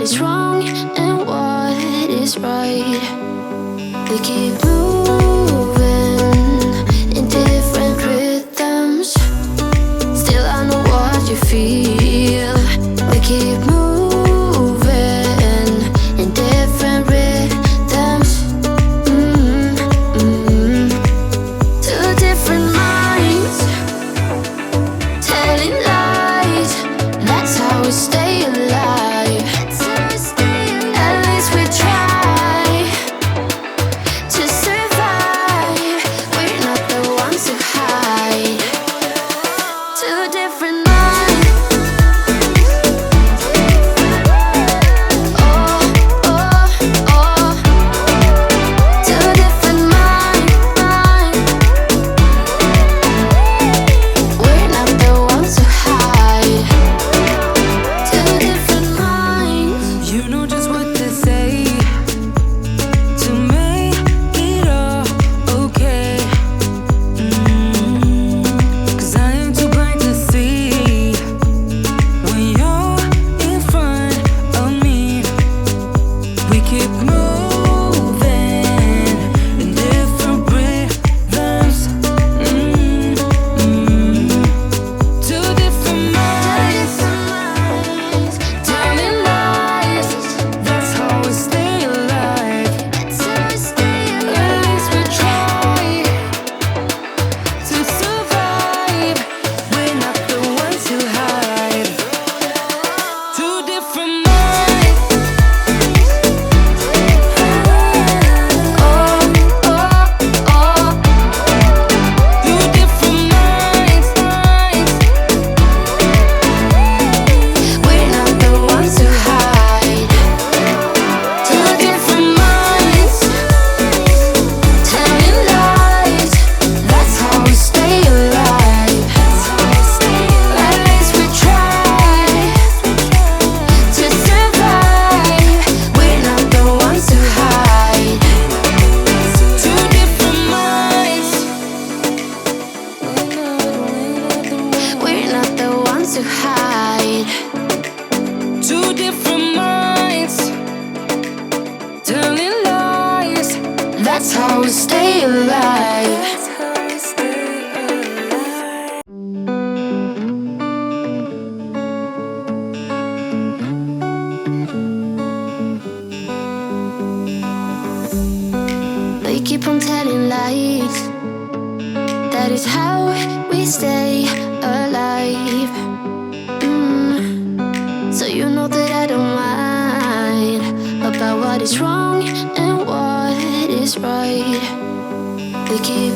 is wrong and what is right. We keep moving in different rhythms. Still I know what you feel. We keep moving in different rhythms. Two different minds telling lies. That's how we stay alive. At least we try to survive. We're not the ones who hide. Two different minds. Oh, oh, oh. Two different minds. We're not the ones who hide. Two different minds. You know just what to say to make it all okay. 'Cause I ain't too blind to see when you're in front of me. We keep moving in different rhythms. Two different minds telling lies. That's how we stay alive. At least we try to survive. We're not the ones who hide. Two different minds. Oh, oh, oh. Two different minds. We're not the ones who hide. Two different minds telling lies. That's how we stay alive. At least we try to survive. We're not the ones who hide. Two different minds. We're not the ones who hide. Two different minds telling lies. That's how we stay alive. They keep on telling lies. That is how we stay alive. So you know that I don't mind about what is wrong and what is right. We keep